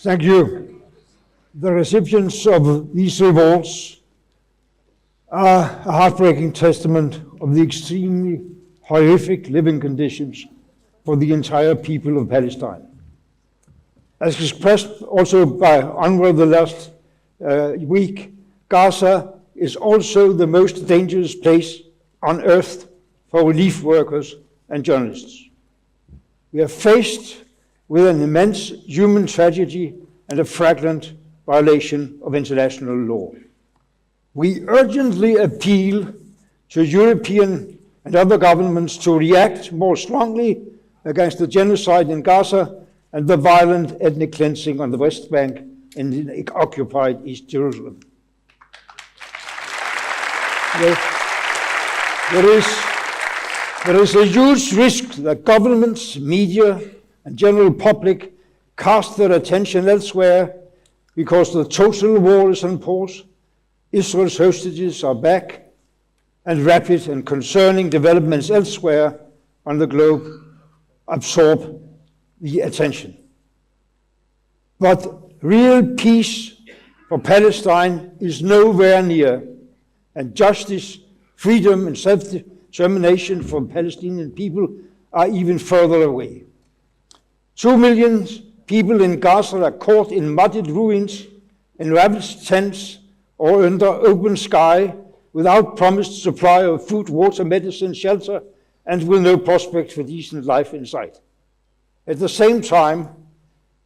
Thank you. The recipients of these rewards are a heartbreaking testament of the extremely horrific living conditions for the entire people of Palestine. As expressed also by UNRWA the last week, Gaza is also the most dangerous place on earth for relief workers and journalists. We are faced with an immense human tragedy and a flagrant violation of international law. We urgently appeal to European and other governments to react more strongly against the genocide in Gaza and the violent ethnic cleansing on the West Bank and in occupied East Jerusalem. There is a huge risk that governments, media, and general public cast their attention elsewhere because the total war is on pause, Israel's hostages are back, and rapid and concerning developments elsewhere on the globe absorb the attention. But real peace for Palestine is nowhere near, and justice, freedom, and self-determination for Palestinian people are even further away. 2 million people in Gaza are caught in muddied ruins, in ravaged tents, or under open sky, without promised supply of food, water, medicine, shelter, and with no prospect for decent life in sight. At the same time,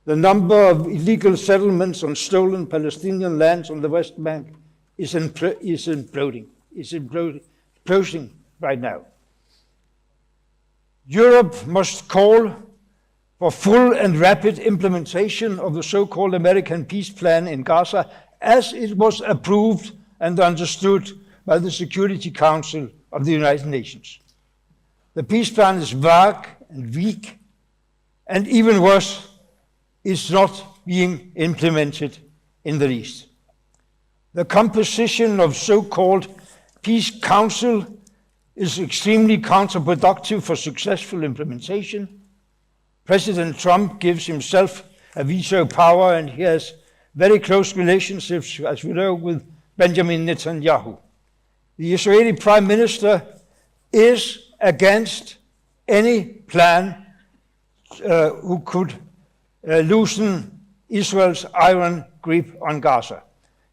the number of illegal settlements on stolen Palestinian lands on the West Bank is imploding right now. Europe must call for full and rapid implementation of the so-called American peace plan in Gaza as it was approved and understood by the Security Council of the United Nations. The peace plan is vague and weak, and even worse, is not being implemented in the least. The composition of so-called Peace Council is extremely counterproductive for successful implementation. President Trump gives himself a veto power, and he has very close relationships, as we know, with Benjamin Netanyahu. The Israeli Prime Minister is against any plan who could loosen Israel's iron grip on Gaza.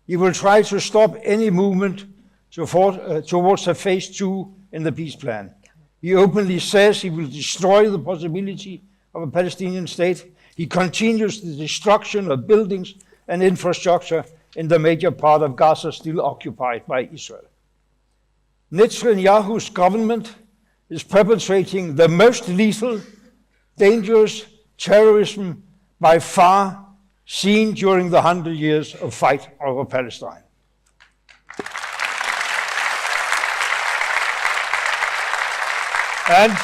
He will try to stop any movement towards a phase 2 in the peace plan. He openly says he will destroy the possibility of a Palestinian state. He continues the destruction of buildings and infrastructure in the major part of Gaza still occupied by Israel. Netanyahu's government is perpetrating the most lethal, dangerous terrorism by far seen during the 100 years of fight over Palestine. And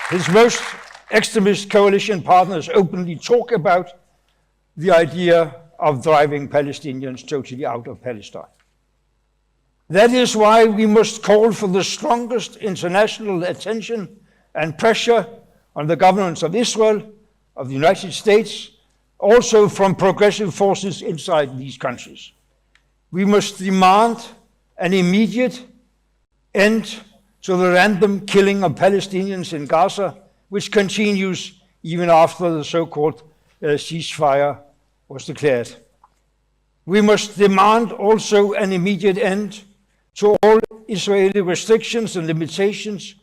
his most extremist coalition partners openly talk about the idea of driving Palestinians totally out of Palestine. That is why we must call for the strongest international attention and pressure on the governments of Israel, of the United States, also from progressive forces inside these countries. We must demand an immediate end to the random killing of Palestinians in Gaza, which continues even after the so-called ceasefire was declared. We must demand also an immediate end to all Israeli restrictions and limitations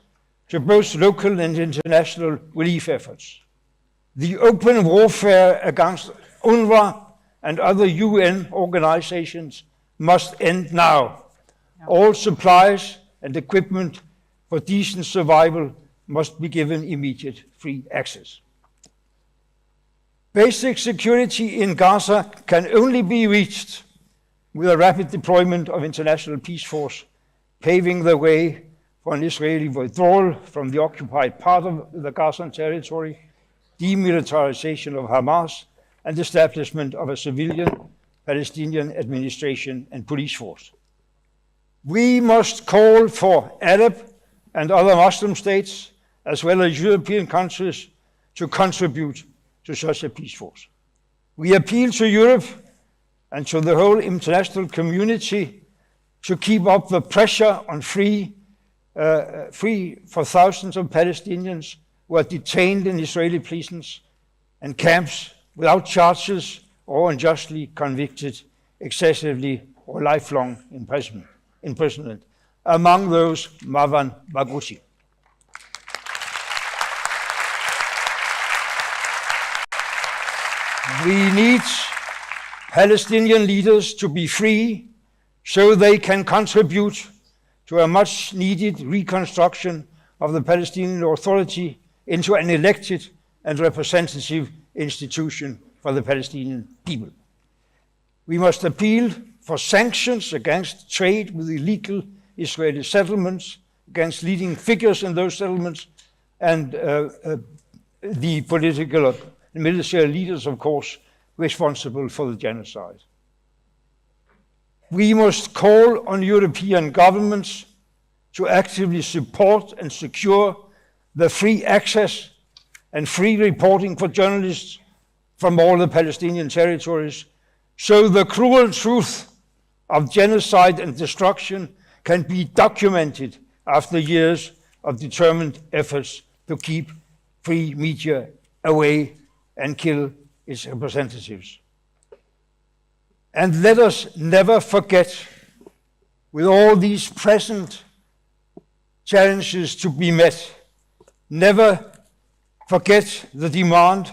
to both local and international relief efforts. The open warfare against UNRWA and other UN organizations must end now. All supplies and equipment for decent survival must be given immediate free access. Basic security in Gaza can only be reached with a rapid deployment of international peace force, paving the way for an Israeli withdrawal from the occupied part of the Gazan territory, demilitarization of Hamas, and establishment of a civilian Palestinian administration and police force. We must call for Arab and other Muslim states, as well as European countries, to contribute to such a peace force. We appeal to Europe and to the whole international community to keep up the pressure on free for thousands of Palestinians who are detained in Israeli prisons and camps without charges or unjustly convicted, excessively or lifelong imprisonment. Among those, Marwan Barghouti. We need Palestinian leaders to be free so they can contribute to a much needed reconstruction of the Palestinian Authority into an elected and representative institution for the Palestinian people. We must appeal for sanctions against trade with illegal Israeli settlements, against leading figures in those settlements, and the political and military leaders, of course, responsible for the genocide. We must call on European governments to actively support and secure the free access and free reporting for journalists from all the Palestinian territories, so the cruel truth of genocide and destruction can be documented after years of determined efforts to keep free media away and kill its representatives. And let us never forget, with all these present challenges to be met, never forget the demand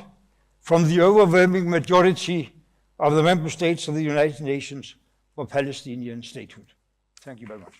from the overwhelming majority of the member states of the United Nations for Palestinian statehood. Thank you very much.